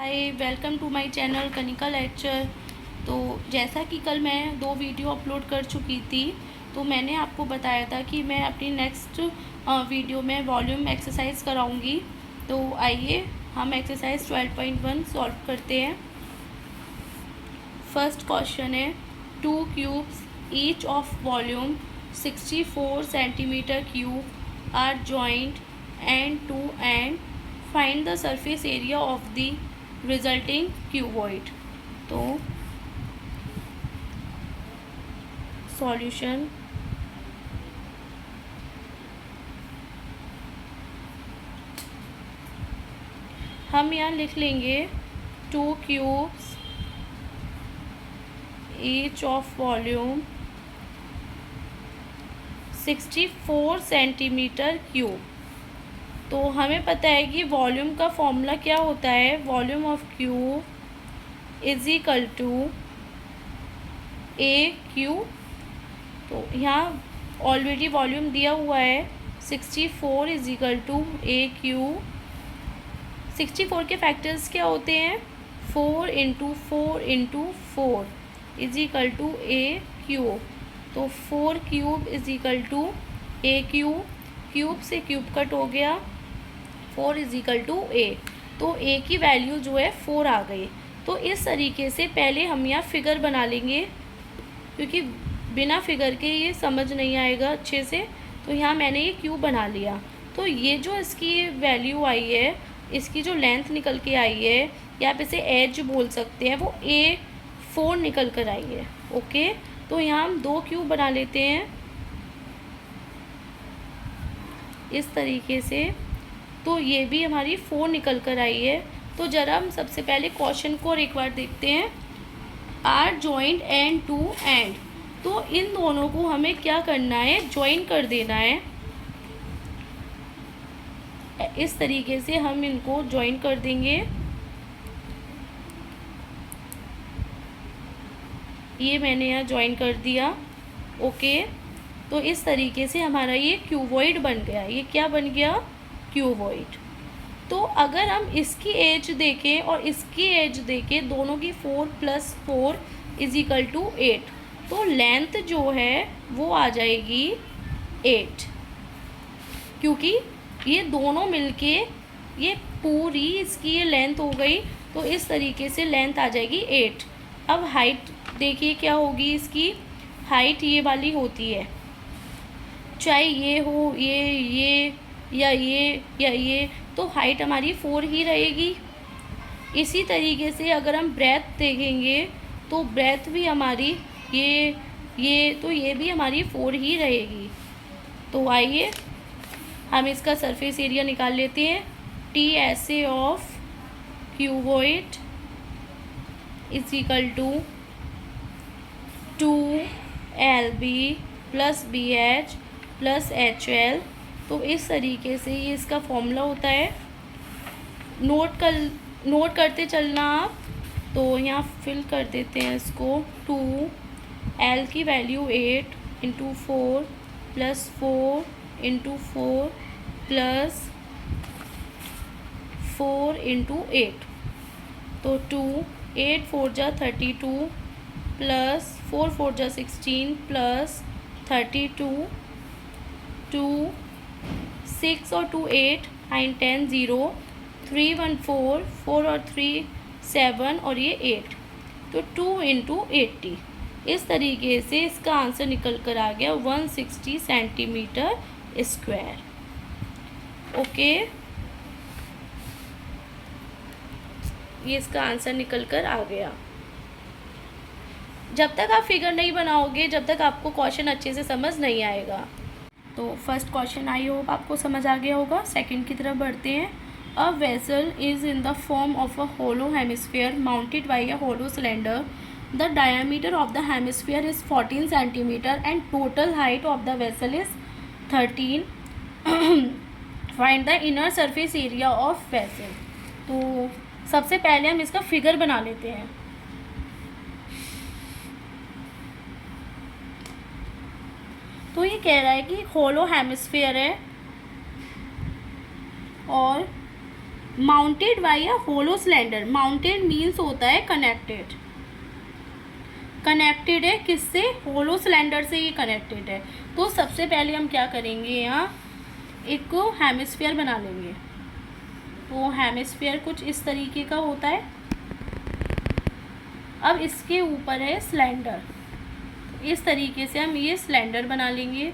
Hi, welcome to my channel Kanika lecture. तो जैसा कि कल मैं 2 वीडियो अपलोड कर चुकी थी, तो मैंने आपको बताया था कि मैं अपनी नेक्स्ट वीडियो में वॉल्यूम एक्सरसाइज कराऊंगी। तो आइए हम एक्सरसाइज 12.1 सॉल्व करते हैं। फर्स्ट क्वेश्चन है 2 cubes each of volume 64 centimetre cube are joint end to end find the surface area of the resulting cuboid. तो सॉल्यूशन हम यहाँ लिख लेंगे 2 cubes each of volume 64 centimetre cube. तो हमें पता है कि वॉल्यूम का फॉर्मूला क्या होता है, volume of cube is equal to A cube. तो यहाँ ऑलरेडी वॉल्यूम दिया हुआ है 64 is equal to A cube. 64 के फैक्टर्स क्या होते हैं, 4 into 4 into 4 is equal to A cube. तो 4 cube is equal to A cube, cube से क्यूब कट हो गया, 4 इज इक्वल टू ए। तो ए की वैल्यू जो है 4 आ गई। तो इस तरीके से पहले हम यहाँ फिगर बना लेंगे, क्योंकि बिना फिगर के ये समझ नहीं आएगा अच्छे से। तो यहाँ मैंने ये क्यूब बना लिया। तो ये जो इसकी वैल्यू आई है, इसकी जो लेंथ निकल के आई है, या आप इसे एज बोल सकते हैं, वो A4 निकल कर आई है। ओके, तो यहाँ हम 2 क्यूब बना लेते हैं इस तरीके से। तो ये भी हमारी 4 निकल कर आई है। तो ज़रा हम सबसे पहले क्वेश्चन को एक बार देखते हैं। Are joint end to end, तो इन दोनों को हमें क्या करना है, ज्वाइन कर देना है। इस तरीके से हम इनको ज्वाइन कर देंगे। ये मैंने यहाँ ज्वाइन कर दिया। ओके, तो इस तरीके से हमारा ये क्यूबॉइड बन गया। ये क्या बन गया, क्यूबॉइड। तो अगर हम इसकी एज देखें और इसकी एज देखें, दोनों की 4 + 4 इज इक्वल टू 8। तो लेंथ जो है वो आ जाएगी 8, क्योंकि ये दोनों मिलके ये पूरी इसकी ये लेंथ हो गई। तो इस तरीके से लेंथ आ जाएगी 8। अब हाइट देखिए क्या होगी, इसकी हाइट ये वाली होती है, चाहे ये हो ये या ये, तो हाइट हमारी 4 ही रहेगी। इसी तरीके से अगर हम ब्रेथ देखेंगे, तो ब्रेथ भी हमारी तो ये भी हमारी 4 ही रहेगी। तो आइए हम इसका सरफेस एरिया निकाल लेते हैं। TSA of cuboid is equal to 2LB + BH + HL। तो इस तरीके से ये इसका फॉर्मूला होता है। नोट करते चलना आप। तो यहाँ फिल कर देते हैं इसको। 2L की वैल्यू 8 इंटू 4 + 4 इंटू 4 + 4 इंटू 8। तो 2 8 4 जा 32 + 4 4 जा 16 + 32 2 6 और 2 8 9 10 0 3 1 4 4 और 3 7 और ये 8। तो 2 इंटू 80। इस तरीके से इसका आंसर निकल कर आ गया 160 सेंटीमीटर स्क्वायर। ओके, ये इसका आंसर निकल कर आ गया। जब तक आप फिगर नहीं बनाओगे, जब तक आपको क्वेश्चन अच्छे से समझ नहीं आएगा। तो फर्स्ट क्वेश्चन आई होप आपको समझ आ गया होगा। सेकंड की तरफ बढ़ते हैं। A vessel is in the form of a hollow hemisphere mounted by a hollow cylinder. The diameter of the hemisphere is 14 centimetre and total height of the vessel is 13। Find the inner surface area of vessel. तो सबसे पहले हम इसका figure बना लेते हैं। तो ये कह रहा है कि होलो हेमिस्फीयर है और mounted by a hollow cylinder. Mounted means होता है कनेक्टेड, कनेक्टेड है किससे, होलो सिलेंडर से ये कनेक्टेड है। तो सबसे पहले हम क्या करेंगे, यहाँ एक हेमिस्फीयर बना लेंगे। तो हेमिस्फीयर कुछ इस तरीके का होता है। अब इसके ऊपर है सिलेंडर, इस तरीके से हम ये सिलेंडर बना लेंगे।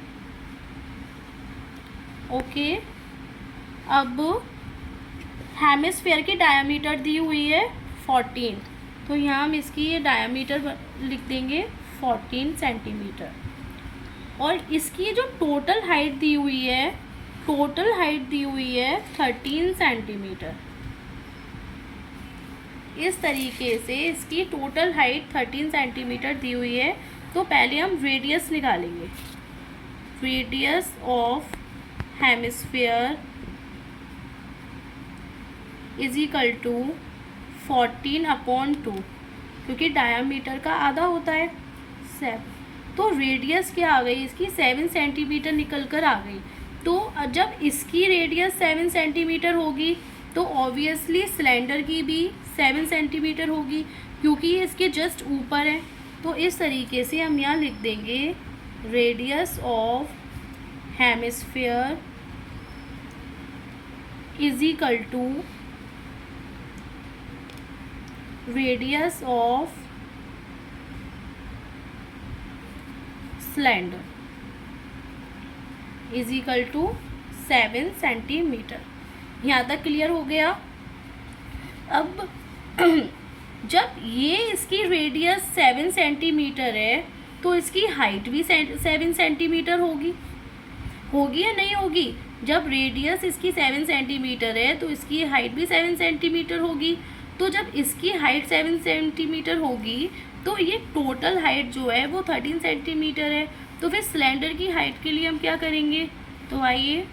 ओके, अब हेमिस्फीयर की डायमीटर दी हुई है 14, तो यहाँ हम इसकी ये डायमीटर लिख देंगे 14 सेंटीमीटर। और इसकी जो टोटल हाइट दी हुई है, टोटल हाइट दी हुई है 13 सेंटीमीटर। इस तरीके से इसकी टोटल हाइट 13 सेंटीमीटर दी हुई है। तो पहले हम रेडियस निकालेंगे। Radius of hemisphere is equal to 14/2, क्योंकि डायमीटर का आधा होता है 7। तो रेडियस क्या आ गई इसकी, 7 सेंटीमीटर निकल कर आ गई। तो जब इसकी रेडियस 7 सेंटीमीटर होगी तो ऑब्वियसली सिलेंडर की भी 7 सेंटीमीटर होगी, क्योंकि ये इसके जस्ट ऊपर है। तो इस तरीके से हम यहाँ लिख देंगे radius of hemisphere is equal to radius of cylinder is equal to 7 centimetre. यहाँ तक क्लियर हो गया। अब जब ये इसकी रेडियस 7 सेंटीमीटर है तो इसकी हाइट भी 7 सेंटीमीटर होगी, होगी या नहीं होगी। जब रेडियस इसकी 7 सेंटीमीटर है तो इसकी हाइट भी 7 सेंटीमीटर होगी। तो जब इसकी हाइट 7 सेंटीमीटर होगी तो ये टोटल हाइट जो है वो 13 सेंटीमीटर है। तो फिर सिलेंडर की हाइट के लिए हम क्या करेंगे, तो आइए,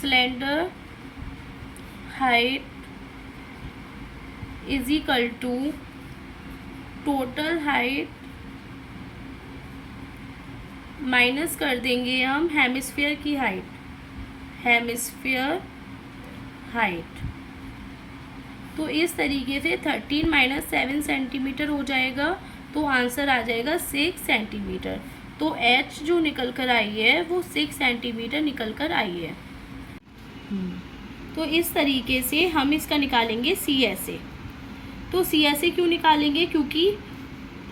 cylinder height is equal to total height minus कर देंगे हम हेमिस्फीयर की हाइट, हेमिस्फीयर हाइट। तो इस तरीके से 13 माइनस 7 सेंटीमीटर हो जाएगा, तो आंसर आ जाएगा 6 सेंटीमीटर। तो एच जो निकल कर आई है वो 6 सेंटीमीटर निकल कर आई है। तो इस तरीके से हम इसका निकालेंगे CSA। तो CSA क्यों निकालेंगे, क्योंकि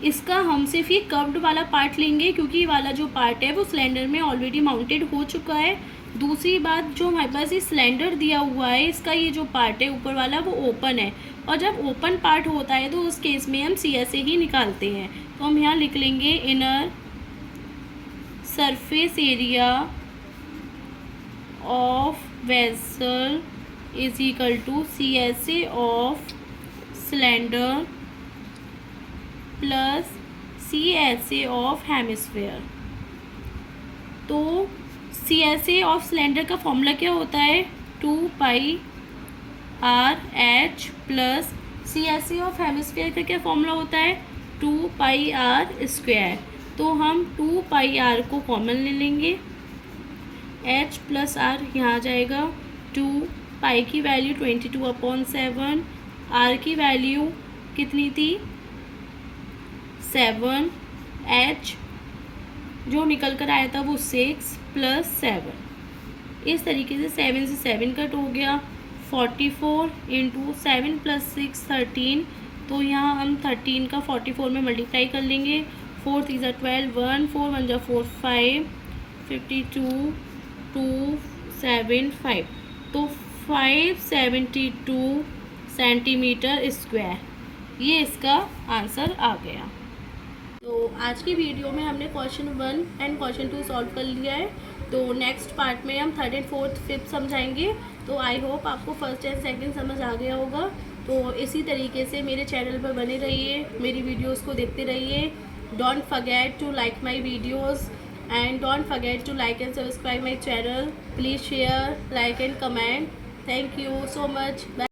इसका हम सिर्फ ये कर्व्ड वाला पार्ट लेंगे, क्योंकि ये वाला जो पार्ट है वो सिलेंडर में ऑलरेडी माउंटेड हो चुका है। दूसरी बात, जो हमारे पास ये सिलेंडर दिया हुआ है इसका ये जो पार्ट है ऊपर वाला वो ओपन है, और जब ओपन पार्ट होता है तो उस केस में हम CSA ही निकालते हैं। तो हम यहाँ लिख लेंगे inner surface area of vessel is equal to CSA of cylinder plus CSA of hemisphere. तो CSA ऑफ सिलेंडर का फॉर्मूला क्या होता है, 2πRH plus CSA of hemisphere का क्या फॉर्मूला होता है, 2πr²। तो हम 2πr को कॉमन ले लेंगे, H प्लस R यहाँ आ जाएगा। 2 पाई की वैल्यू 22/7, R की वैल्यू कितनी थी 7, H जो निकल कर आया था वो 6 प्लस 7। इस तरीके से 7 से 7 कट हो गया। 44 इंटू 7 प्लस 6 13। तो यहाँ हम 13 का 44 में मल्टीप्लाई कर लेंगे। 4 3 12, 1 4 1 4 5, 52 2 7 5। तो 572 सेंटीमीटर स्क्वायर ये इसका आंसर आ गया। तो आज की वीडियो में हमने क्वेश्चन 1 एंड क्वेश्चन 2 सॉल्व कर लिया है। तो नेक्स्ट पार्ट में हम 3rd and 4th 5th समझाएंगे। तो आई होप आपको फर्स्ट एंड सेकंड समझ आ गया होगा। तो इसी तरीके से मेरे चैनल पर बने रहिए, मेरी वीडियोस को देखते रहिए। Don't forget to like my videos and don't forget to like and subscribe my channel. Please share, like and comment. Thank you so much. Bye.